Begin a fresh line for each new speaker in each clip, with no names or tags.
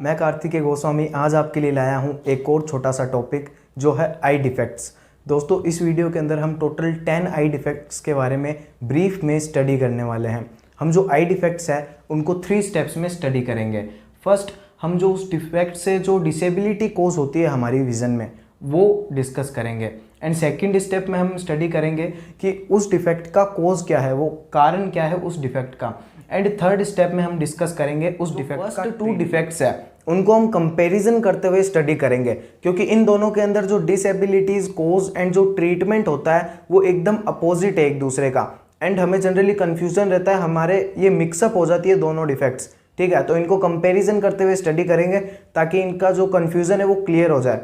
मैं कार्तिकेय गोस्वामी आज आपके लिए लाया हूं एक और छोटा सा टॉपिक जो है आई डिफेक्ट्स। दोस्तों, इस वीडियो के अंदर हम टोटल 10 आई डिफेक्ट्स के बारे में ब्रीफ में स्टडी करने वाले हैं। हम जो आई डिफेक्ट्स है उनको 3 स्टेप्स में स्टडी करेंगे। फर्स्ट, हम जो उस डिफेक्ट से जो डिसेबिलिटी कोज होती है हमारी विज़न में वो डिस्कस करेंगे। एंड सेकंड स्टेप में हम स्टडी करेंगे कि उस डिफेक्ट का कोज क्या है, वो कारण क्या है उस डिफेक्ट का। एंड थर्ड स्टेप में हम डिस्कस करेंगे उस डिफेक्ट का 2 डिफेक्ट्स है उनको हम कंपैरिजन करते हुए स्टडी करेंगे, क्योंकि इन दोनों के अंदर जो डिसेबिलिटीज कोज एंड जो ट्रीटमेंट होता है वो एकदम अपोजिट है एक दूसरे का। एंड हमें जनरली कंफ्यूजन रहता है, हमारे ये मिक्सअप हो जाती है दोनों डिफेक्ट्स। ठीक है, तो इनको कंपैरिजन करते हुए स्टडी करेंगे ताकि इनका जो कंफ्यूजन है वो क्लियर हो जाए।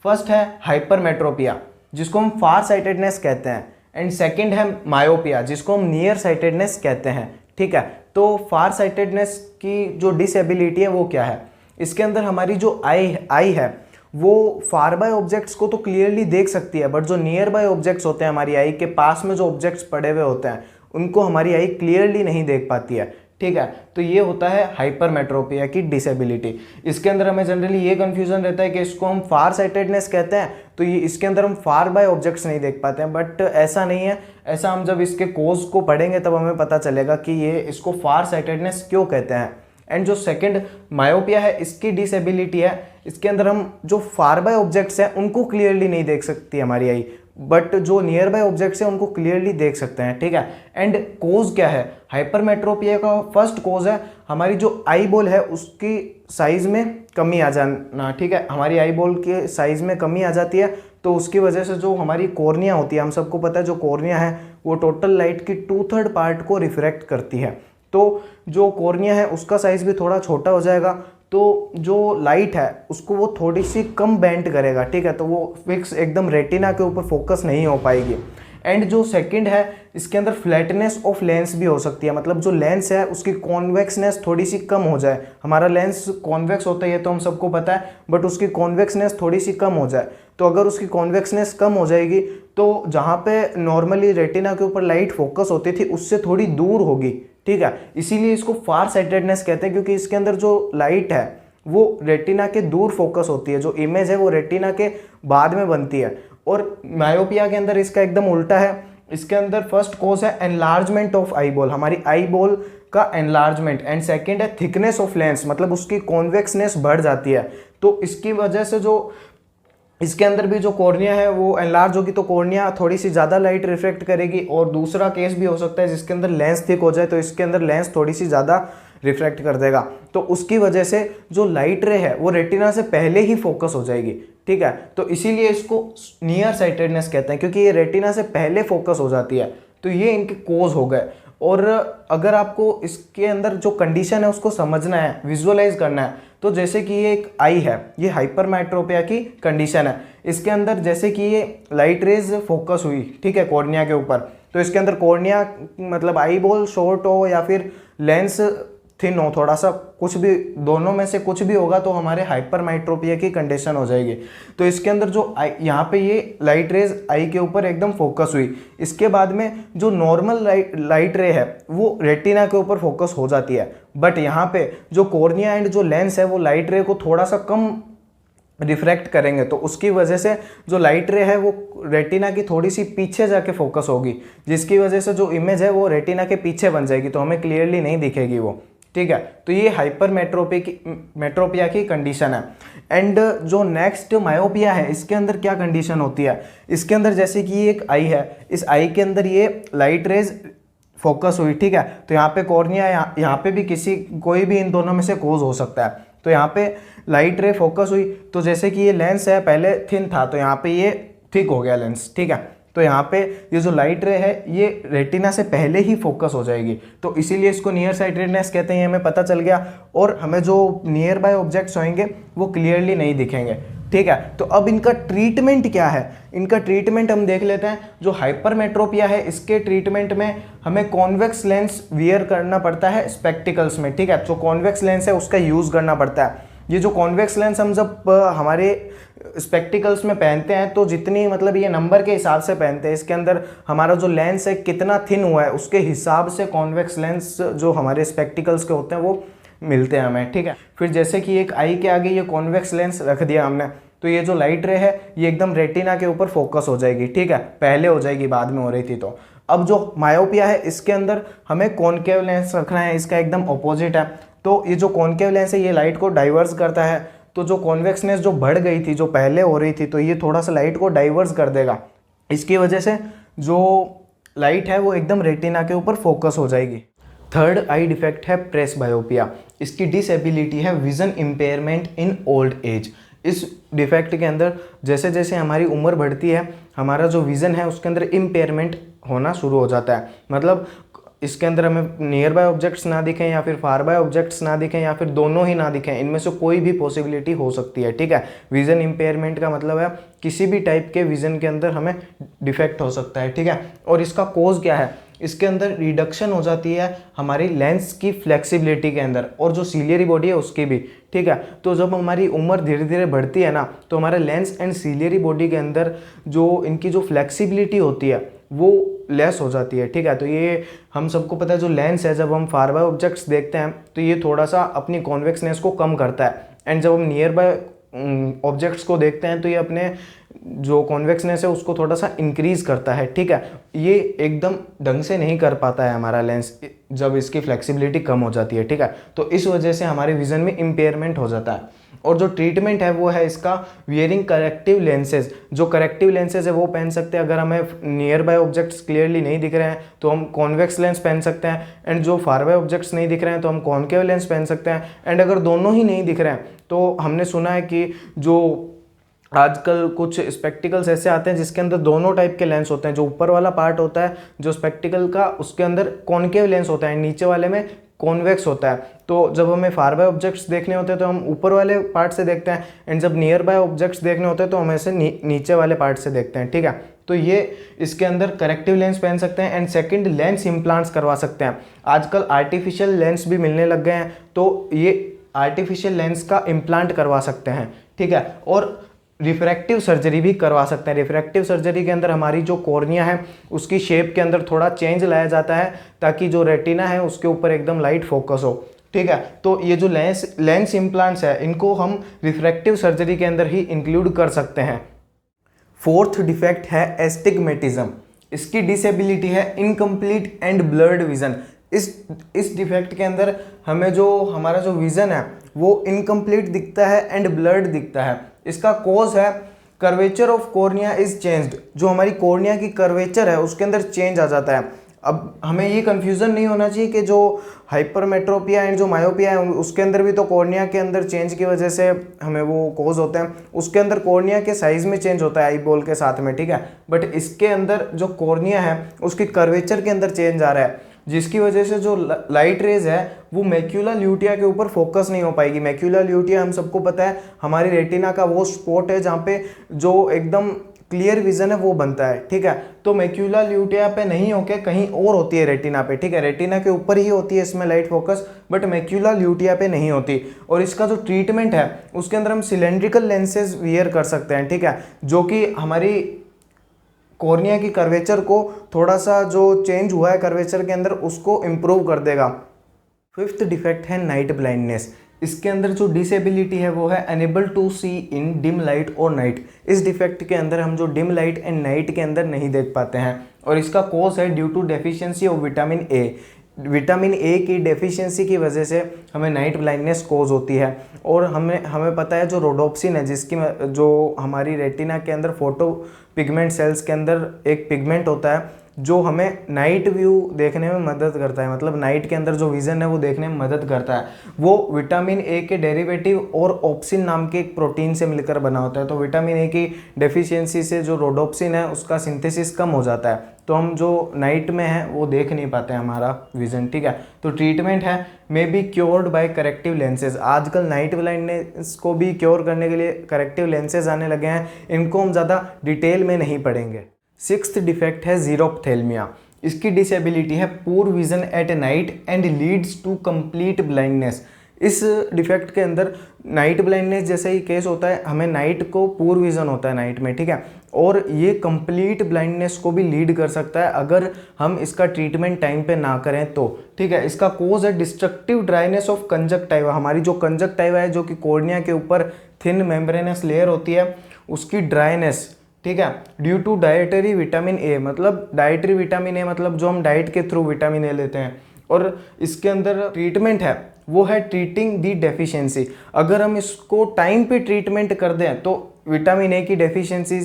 फर्स्ट है हाइपरमेट्रोपिया, जिसको हम फार साइटेडनेस कहते हैं। एंड सेकंड है मायोपिया, जिसको हम नियर साइटेडनेस कहते हैं। ठीक है, तो फार साइटेडनेस की जो डिसेबिलिटी है वो क्या है, इसके अंदर हमारी जो आई है वो फार बाय ऑब्जेक्ट्स को तो क्लियरली देख सकती है, बट जो नियर बाय ऑब्जेक्ट्स होते हैं, हमारी आई के पास में जो ऑब्जेक्ट्स पड़े हुए होते हैं, उनको हमारी आई क्लियरली नहीं देख पाती है। ठीक है, तो ये होता है हाइपरमेट्रोपिया की डिसेबिलिटी। इसके अंदर हमें जनरली ये कंफ्यूजन रहता है कि इसको हम फार साइटेडनेस कहते हैं, तो ये इसके अंदर हम फार बाय ऑब्जेक्ट्स नहीं देख पाते हैं, बट ऐसा नहीं है। ऐसा हम जब इसके कोज को पढ़ेंगे तब हमें पता चलेगा कि ये इसको फार साइटेडनेस क्यों कहते हैं। एंड जो सेकंड मायोपिया है, इसकी डिसेबिलिटी है, इसके अंदर हम जो फार बाय ऑब्जेक्ट्स हैं उनको क्लियरली नहीं देख सकती हमारी आई, बट जो नियर बाय ऑब्जेक्ट्स हैं उनको क्लियरली देख सकते हैं। ठीक है, एंड कोज क्या है, हाइपरमेट्रोपिया का फर्स्ट कोज है हमारी जो आई बॉल है उसकी साइज में कमी आ जाना। ठीक है, हमारी आई बॉल के साइज में कमी आ जाती है, तो उसकी वजह से जो हमारी कॉर्निया होती है, हम सबको पता है जो कॉर्निया है वो टोटल लाइट की 2/3 पार्ट को रिफ्लेक्ट करती है। तो जो कॉर्निया है उसका साइज भी थोड़ा छोटा हो जाएगा, तो जो लाइट है उसको वो थोड़ी सी कम बेंड करेगा। ठीक है, तो वो फिक्स एकदम रेटिना के ऊपर फोकस नहीं हो पाएगी। एंड जो सेकंड है, इसके अंदर फ्लैटनेस ऑफ लेंस भी हो सकती है, मतलब जो लेंस है उसकी कॉन्वेक्सनेस थोड़ी सी कम हो जाए। हमारा लेंस कॉन्वेक्स होता है तो हम सबको पता है, बट उसकी कॉन्वेक्सनेस थोड़ी सी कम हो जाए। तो अगर उसकी कॉन्वेक्सनेस कम हो जाएगी तो जहाँ पे नॉर्मली रेटिना के ऊपर लाइट फोकस होती थी उससे थोड़ी दूर होगी। ठीक है, इसीलिए इसको फार साइटेडनेस कहते हैं, क्योंकि इसके अंदर जो लाइट है वो रेटिना के दूर फोकस होती है, जो इमेज है वो रेटिना के बाद में बनती है। और मायोपिया के अंदर इसका एकदम उल्टा है, इसके अंदर फर्स्ट कोज है एनलार्जमेंट ऑफ आई बॉल, हमारी आई बॉल का एनलार्जमेंट। एंड सेकंड है थिकनेस ऑफ लेंस, मतलब उसकी कॉन्वेक्सनेस बढ़ जाती है। तो इसकी वजह से जो इसके अंदर भी जो कॉर्निया है वो एनलार्ज होगी, तो कॉर्निया थोड़ी सी ज़्यादा लाइट रिफ्लेक्ट करेगी। और दूसरा केस भी हो सकता है जिसके अंदर लेंस थिक हो जाए, तो इसके अंदर लेंस थोड़ी सी ज़्यादा रिफ्लेक्ट कर देगा, तो उसकी वजह से जो लाइट रे है वो रेटिना से पहले ही फोकस हो जाएगी। ठीक है, तो इसीलिए इसको नियर साइटेडनेस कहते हैं, क्योंकि ये रेटिना से पहले फोकस हो जाती है। तो ये इनके कोज हो गए। और अगर आपको इसके अंदर जो कंडीशन है उसको समझना है, विजुअलाइज करना है, तो जैसे कि ये एक आई है, ये हाइपरमेट्रोपिया की कंडीशन है। इसके अंदर जैसे कि ये लाइट रेज फोकस हुई, ठीक है, कॉर्निया के ऊपर, तो इसके अंदर कॉर्निया मतलब आई बॉल शॉर्ट हो या फिर लेंस थिन हो, थोड़ा सा कुछ भी, दोनों में से कुछ भी होगा तो हमारे हाइपरमेट्रोपिया की कंडीशन हो जाएगी। तो इसके अंदर जो यहाँ पे ये लाइट रेज आई के ऊपर एकदम फोकस हुई, इसके बाद में जो नॉर्मल लाइट रे है वो रेटिना के ऊपर फोकस हो जाती है, बट यहाँ पे जो कॉर्निया एंड जो लेंस है वो लाइट रे को थोड़ा सा कम रिफ्रैक्ट करेंगे, तो उसकी वजह से जो लाइट रे है वो रेटिना की थोड़ी सी पीछे जाके फोकस होगी, जिसकी वजह से जो इमेज है वो रेटिना के पीछे बन जाएगी, तो हमें क्लियरली नहीं दिखेगी वो। ठीक है, तो ये हाइपरमेट्रोपिया की कंडीशन है। एंड जो नेक्स्ट मायोपिया है, इसके अंदर क्या कंडीशन होती है, इसके अंदर जैसे कि ये एक आई है, इस आई के अंदर ये लाइट रेज फोकस हुई। ठीक है, तो यहाँ पे कॉर्निया, यहाँ पे भी कोई भी इन दोनों में से कोज हो सकता है। तो यहाँ पे लाइट रे फोकस हुई, तो जैसे कि ये लेंस है पहले थिन था, तो यहाँ पे ये थिक हो गया लेंस। ठीक है, तो यहाँ पे ये जो लाइट रे है ये रेटिना से पहले ही फोकस हो जाएगी, तो इसीलिए इसको नियर साइटेडनेस कहते हैं। हमें पता चल गया, और हमें जो नियर बाय ऑब्जेक्ट्स होंगे वो क्लियरली नहीं दिखेंगे। ठीक है, तो अब इनका ट्रीटमेंट क्या है, इनका ट्रीटमेंट हम देख लेते हैं। जो हाइपरमेट्रोपिया है इसके ट्रीटमेंट में हमें कॉन्वेक्स लेंस वियर करना पड़ता है स्पेक्टिकल्स में। ठीक है, जो कॉन्वेक्स लेंस है उसका यूज़ करना पड़ता है। ये जो कॉन्वेक्स लेंस हम जब हमारे स्पेक्टिकल्स में पहनते हैं, तो जितनी मतलब ये नंबर के हिसाब से पहनते हैं, इसके अंदर हमारा जो लेंस है कितना थिन हुआ है उसके हिसाब से कॉन्वेक्स लेंस जो हमारे स्पेक्टिकल्स के होते हैं वो मिलते हैं हमें, ठीक है। फिर जैसे कि एक आई के आगे ये कॉन्वेक्स लेंस रख दिया हमने, तो ये जो लाइट रे है ये एकदम रेटिना के ऊपर फोकस हो जाएगी, ठीक है। पहले हो जाएगी, बाद में हो रही थी। तो अब जो मायोपिया है इसके अंदर हमें कॉनकेव लेंस रखना है, इसका एकदम ऑपोजिट है। तो ये जो कॉनकेव लेंस है ये लाइट को डाइवर्स करता है, तो जो कॉन्वेक्सनेस जो बढ़ गई थी, जो पहले हो रही थी, तो ये थोड़ा सा लाइट को डाइवर्स कर देगा। इसकी वजह से जो लाइट है वो एकदम रेटिना के ऊपर फोकस हो जाएगी। थर्ड आई डिफेक्ट है प्रेसबायोपिया। इसकी डिसेबिलिटी है vision impairment in old age. इस डिफेक्ट के अंदर जैसे जैसे हमारी उम्र बढ़ती है, हमारा जो विज़न है उसके अंदर इम्पेयरमेंट होना शुरू हो जाता है। मतलब इसके अंदर हमें नियर बाय ऑब्जेक्ट्स ना दिखें या फिर फार बाय ऑब्जेक्ट्स ना दिखें या फिर दोनों ही ना दिखें, इनमें से कोई भी पॉसिबिलिटी हो सकती है, ठीक है। विज़न इम्पेयरमेंट का मतलब है किसी भी टाइप के विज़न के अंदर हमें डिफेक्ट हो सकता है, ठीक है। और इसका कोज क्या है? इसके अंदर रिडक्शन हो जाती है हमारी लेंस की फ्लेक्सिबिलिटी के अंदर और जो सीलियरी बॉडी है उसकी भी, ठीक है। तो जब हमारी उम्र धीरे धीरे बढ़ती है ना, तो हमारे लेंस एंड सीलियरी बॉडी के अंदर जो इनकी जो फ्लेक्सिबिलिटी होती है वो लेस हो जाती है, ठीक है। तो ये हम सबको पता है, जो लेंस है जब हम फार बाय ऑब्जेक्ट्स देखते हैं तो ये थोड़ा सा अपनी कॉन्वेक्सनेस को कम करता है, एंड जब हम नियर बाय ऑब्जेक्ट्स को देखते हैं तो ये अपने जो कॉन्वेक्सनेस है उसको थोड़ा सा इंक्रीज करता है, ठीक है। ये एकदम ढंग से नहीं कर पाता है हमारा लेंस जब इसकी फ्लेक्सिबिलिटी कम हो जाती है, ठीक है। तो इस वजह से हमारे विजन में इम्पेयरमेंट हो जाता है। और जो ट्रीटमेंट है वो है इसका वियरिंग करेक्टिव लेंसेज। जो करेक्टिव लेंसेज है वो पहन सकते हैं अगर हमें नियर बाय ऑब्जेक्ट्स क्लियरली नहीं दिख रहे हैं तो हम कॉन्वेक्स लेंस पहन सकते हैं, एंड जो फार बाय ऑब्जेक्ट्स नहीं दिख रहे हैं तो हम कॉनकेव लेंस पहन सकते हैं। एंड अगर दोनों ही नहीं दिख रहे हैं तो हमने सुना है कि जो आजकल कुछ स्पेक्टिकल्स ऐसे आते हैं जिसके अंदर दोनों टाइप के लेंस होते हैं। जो ऊपर वाला पार्ट होता है जो स्पेक्टिकल का, उसके अंदर कॉनकेव लेंस होता है, नीचे वाले में कॉन्वेक्स होता है। तो जब हमें फार बाय ऑब्जेक्ट्स देखने होते हैं तो हम ऊपर वाले पार्ट से देखते हैं, एंड जब नियर बाय ऑब्जेक्ट्स देखने होते हैं तो हम ऐसे नीचे वाले पार्ट से देखते हैं, ठीक है। तो ये इसके अंदर करेक्टिव लेंस पहन सकते हैं, एंड सेकंड लेंस इम्प्लांट्स करवा सकते हैं। आजकल आर्टिफिशियल लेंस भी मिलने लग गए हैं, तो ये आर्टिफिशियल लेंस का इम्प्लांट करवा सकते हैं, ठीक है। और रिफ्रैक्टिव सर्जरी भी करवा सकते हैं। रिफ्रैक्टिव सर्जरी के अंदर हमारी जो कॉर्निया है उसकी शेप के अंदर थोड़ा चेंज लाया जाता है ताकि जो रेटिना है उसके ऊपर एकदम लाइट फोकस हो, ठीक है। तो ये जो लेंस इम्प्लांट्स है इनको हम रिफ्रैक्टिव सर्जरी के अंदर ही इंक्लूड कर सकते हैं। फोर्थ डिफेक्ट है एस्टिग्मेटिज्म। इसकी डिसेबिलिटी है इनकम्प्लीट एंड ब्लर्ड विजन। इस डिफेक्ट के अंदर हमें जो हमारा जो विज़न है वो इनकम्प्लीट दिखता है एंड ब्लर्ड दिखता है। इसका कॉज है curvature of cornea is changed. जो हमारी कॉर्निया की कर्वेचर है उसके अंदर चेंज आ जाता है। अब हमें ये कन्फ्यूज़न नहीं होना चाहिए कि जो हाइपरमेट्रोपिया एंड जो मायोपिया है उसके अंदर भी तो कॉर्निया के अंदर चेंज की वजह से हमें वो कॉज होते हैं। उसके अंदर कॉर्निया के साइज़ में चेंज होता है आई बॉल के साथ में, ठीक है। बट इसके अंदर जो कॉर्निया है उसकी कर्वेचर के अंदर चेंज आ रहा है, जिसकी वजह से जो लाइट रेज है वो मैक्यूला ल्यूटिया के ऊपर फोकस नहीं हो पाएगी। मैक्यूला ल्यूटिया हम सबको पता है हमारी रेटिना का वो स्पॉट है जहाँ पे जो एकदम क्लियर विजन है वो बनता है, ठीक है। तो मैक्यूला ल्यूटिया पे नहीं होके कहीं और होती है रेटिना पे, ठीक है। रेटिना के ऊपर ही होती है इसमें light focus, but macula lutea पे नहीं होती। और इसका जो ट्रीटमेंट है उसके अंदर हम सिलेंड्रिकल लेंसेज वियर कर सकते हैं, ठीक है, जो कि हमारी कॉर्निया की कर्वेचर को थोड़ा सा जो चेंज हुआ है कर्वेचर के अंदर उसको इम्प्रूव कर देगा। फिफ्थ डिफेक्ट है नाइट ब्लाइंडनेस। इसके अंदर जो डिसेबिलिटी है वो है unable to see in dim light और नाइट। इस डिफेक्ट के अंदर हम जो डिम लाइट एंड नाइट के अंदर नहीं देख पाते हैं, और इसका कॉज है due to deficiency of vitamin A. Vitamin A की डेफिशिएंसी की वजह से हमें नाइट ब्लाइंडनेस कोज होती है। और हमें पता है जो रोडोप्सिन है, जिसकी जो हमारी रेटिना के अंदर फोटो पिगमेंट सेल्स के अंदर एक पिगमेंट होता है जो हमें नाइट व्यू देखने में मदद करता है, मतलब नाइट के अंदर जो विज़न है वो देखने में मदद करता है। वो विटामिन ए के डेरिवेटिव और ऑप्सिन नाम के एक प्रोटीन से मिलकर बना होता है। तो विटामिन ए की डेफिशिएंसी से जो रोडोप्सिन है उसका सिंथेसिस कम हो जाता है, तो हम जो नाइट में है वो देख नहीं पाते हैं हमारा विज़न, ठीक है। तो ट्रीटमेंट है may be cured by corrective lenses. आजकल नाइट ब्लाइंडनेस को भी क्योर करने के लिए करेक्टिव लेंसेज आने लगे हैं, इनको हम ज़्यादा डिटेल में नहीं पढ़ेंगे। सिक्स्थ डिफेक्ट है जीरोप्थेल्मिया। इसकी डिसेबिलिटी है poor vision at night and leads to complete blindness. इस डिफेक्ट के अंदर नाइट ब्लाइंडनेस जैसे ही केस होता है, हमें नाइट को पूर विजन होता है नाइट में, ठीक है, और ये कंप्लीट ब्लाइंडनेस को भी लीड कर सकता है अगर हम इसका ट्रीटमेंट टाइम पे ना करें तो, ठीक है। इसका कोज है डिस्ट्रक्टिव ड्राइनेस ऑफ कंजक्टाइवा। हमारी जो कंजक्टाइवा है, जो कि कॉर्निया के ऊपर थिन मेम्ब्रेनस लेयर होती है, उसकी ड्राइनेस, ठीक है, due to dietary vitamin A, मतलब डाइटरी विटामिन ए मतलब जो हम डाइट के थ्रू विटामिन ए लेते हैं, और इसके अंदर ट्रीटमेंट है वो है ट्रीटिंग दी डेफिशिएंसी। अगर हम इसको टाइम पे ट्रीटमेंट कर दें तो विटामिन ए की डेफिशिएंसी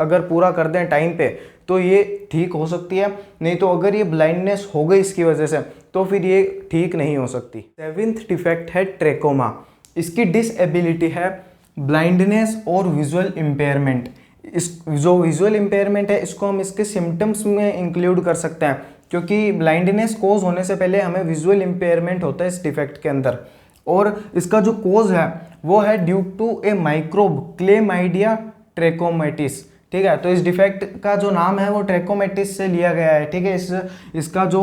अगर पूरा कर दें टाइम पे तो ये ठीक हो सकती है, नहीं तो अगर ये ब्लाइंडनेस हो गई इसकी वजह से तो फिर ये ठीक नहीं हो सकती। 7th डिफेक्ट है ट्रेकोमा। इसकी डिसएबिलिटी है ब्लाइंडनेस और विजुअल इम्पेयरमेंट। इस जो विजुअल इम्पेयरमेंट है इसको हम इसके सिम्टम्स में इंक्लूड कर सकते हैं, क्योंकि ब्लाइंडनेस कोज होने से पहले हमें विजुअल इम्पेयरमेंट होता है इस डिफेक्ट के अंदर, और इसका जो कोज है वो है due to a microbe chlamydia trachomatis, ठीक है। तो इस डिफेक्ट का जो नाम है वो ट्रेकोमेटिस से लिया गया है, ठीक है। इसका जो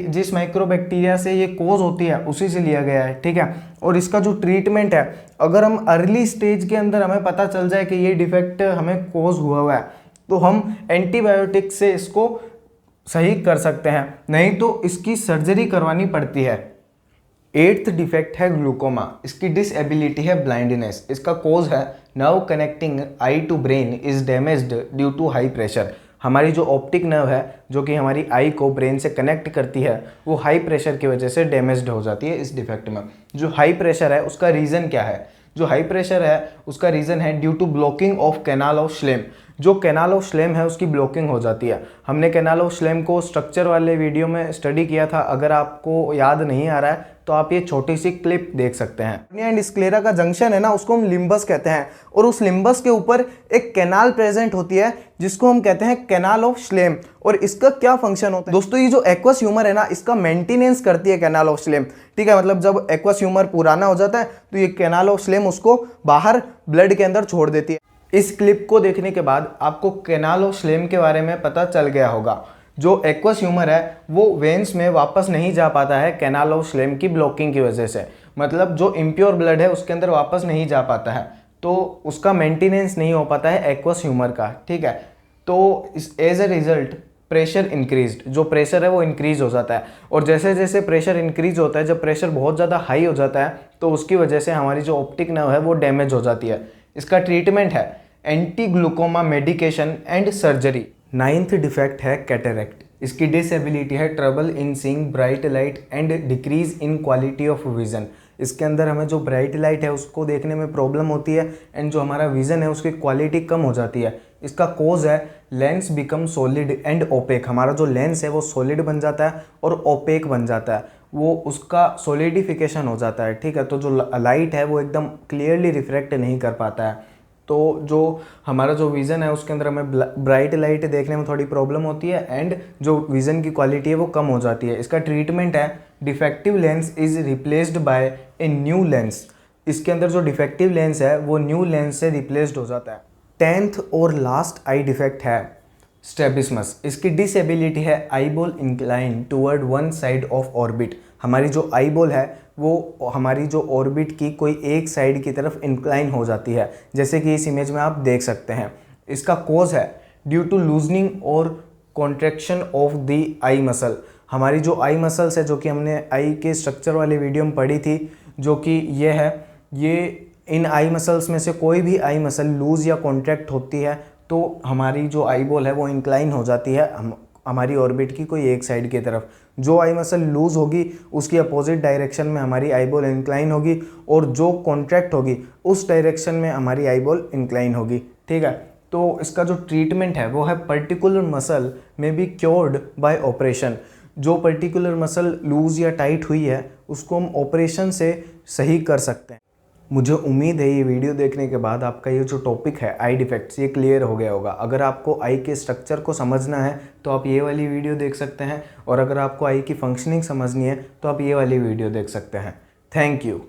जिस माइक्रोबैक्टीरिया से ये कोज होती है उसी से लिया गया है, ठीक है। और इसका जो ट्रीटमेंट है, अगर हम अर्ली स्टेज के अंदर हमें पता चल जाए कि ये डिफेक्ट हमें कोज हुआ है तो हम एंटीबायोटिक से इसको सही कर सकते हैं, नहीं तो इसकी सर्जरी करवानी पड़ती है। 8th डिफेक्ट है ग्लूकोमा। इसकी डिसएबिलिटी है ब्लाइंडनेस। इसका कोज है nerve connecting eye to brain is damaged due to high pressure. हमारी जो ऑप्टिक नर्व है जो कि हमारी आई को ब्रेन से कनेक्ट करती है वो हाई प्रेशर की वजह से डैमेज्ड हो जाती है इस डिफेक्ट में। जो हाई प्रेशर है उसका रीज़न क्या है? जो हाई प्रेशर है उसका रीज़न है due to blocking of canal of Schlemm. जो कैनाल ऑफ श्लेम है उसकी ब्लॉकिंग हो जाती है। हमने कैनाल ऑफ श्लेम को स्ट्रक्चर वाले वीडियो में स्टडी किया था, अगर आपको याद नहीं आ रहा है तो आप ये छोटी सी क्लिप देख सकते हैं। कॉर्निया एंड स्क्लेरा का जंक्शन है ना, उसको हम लिम्बस कहते हैं, और उस लिम्बस के ऊपर एक कैनाल प्रेजेंट होती है जिसको हम कहते हैं कैनाल ऑफ श्लेम। और इसका क्या फंक्शन होता है दोस्तों? ये जो एक्वस ह्यूमर है ना, इसका मेंटेनेंस करती है कैनाल ऑफ श्लेम, ठीक है। मतलब जब एक्वस ह्यूमर पुराना हो जाता है तो ये कैनाल ऑफ श्लेम उसको बाहर ब्लड के अंदर छोड़ देती है। इस क्लिप को देखने के बाद आपको कैनाल ऑफ श्लेम के बारे में पता चल गया होगा। जो एक्वस ह्यूमर है वो वेन्स में वापस नहीं जा पाता है कैनाल ऑफ श्लेम की ब्लॉकिंग की वजह से, मतलब जो इम्प्योर ब्लड है उसके अंदर वापस नहीं जा पाता है, तो उसका मेंटेनेंस नहीं हो पाता है एक्वस ह्यूमर का, ठीक है। तो as a result pressure increase, जो प्रेशर है वो इंक्रीज हो जाता है, और जैसे जैसे प्रेशर इंक्रीज होता है, जब प्रेशर बहुत ज़्यादा हाई हो जाता है तो उसकी वजह से हमारी जो ऑप्टिक नर्व है वो डैमेज हो जाती है। इसका ट्रीटमेंट है anti glaucoma medication and surgery. 9th defect है कैटरेक्ट। इसकी डिसेबिलिटी है trouble in seeing bright light and decrease in quality of vision. इसके अंदर हमें जो ब्राइट लाइट है उसको देखने में प्रॉब्लम होती है, एंड जो हमारा विजन है उसकी क्वालिटी कम हो जाती है। इसका कोज है lens become solid and opaque. हमारा जो लेंस है वो सॉलिड बन जाता है और ओपेक बन जाता है, वो उसका सॉलिडिफिकेशन हो जाता है, ठीक है। तो जो लाइट है वो एकदम क्लियरली रिफ्लेक्ट नहीं कर पाता है, तो जो हमारा जो विज़न है उसके अंदर हमें ब्राइट लाइट देखने में थोड़ी प्रॉब्लम होती है, एंड जो विज़न की क्वालिटी है वो कम हो जाती है। इसका ट्रीटमेंट है defective lens is replaced by a new lens. इसके अंदर जो डिफेक्टिव लेंस है वो न्यू लेंस से रिप्लेस्ड हो जाता है। 10th और लास्ट आई डिफेक्ट है स्ट्रैबिस्मस। इसकी डिसेबिलिटी है eyeball incline toward one side of orbit. हमारी जो आईबॉल है वो हमारी जो ऑर्बिट की कोई एक साइड की तरफ इंक्लाइन हो जाती है, जैसे कि इस इमेज में आप देख सकते हैं। इसका कोज है ड्यू टू लूजनिंग और contraction of the I muscle. हमारी जो आई मसल्स है, जो कि हमने आई के स्ट्रक्चर वाली वीडियो में पढ़ी थी, जो कि ये है, ये इन आई मसल्स में से कोई भी आई मसल लूज या कॉन्ट्रैक्ट होती है तो हमारी जो आई बॉल है वो इंक्लाइन हो जाती है हमारी ऑर्बिट की कोई एक साइड की तरफ। जो आई मसल लूज होगी उसकी अपोजिट डायरेक्शन में हमारी आई बॉल इंक्लाइन होगी, और जो कॉन्ट्रैक्ट होगी उस डायरेक्शन में हमारी आई बॉल इंक्लाइन होगी, ठीक है। तो इसका जो ट्रीटमेंट है वो है पर्टिकुलर मसल में बी क्योर्ड बाय ऑपरेशन। जो पर्टिकुलर मसल लूज या टाइट हुई है उसको हम ऑपरेशन से सही कर सकते हैं। मुझे उम्मीद है ये वीडियो देखने के बाद आपका ये जो टॉपिक है आई डिफेक्ट्स, ये क्लियर हो गया होगा। अगर आपको आई के स्ट्रक्चर को समझना है तो आप ये वाली वीडियो देख सकते हैं, और अगर आपको आई की फंक्शनिंग समझनी है तो आप ये वाली वीडियो देख सकते हैं। Thank you.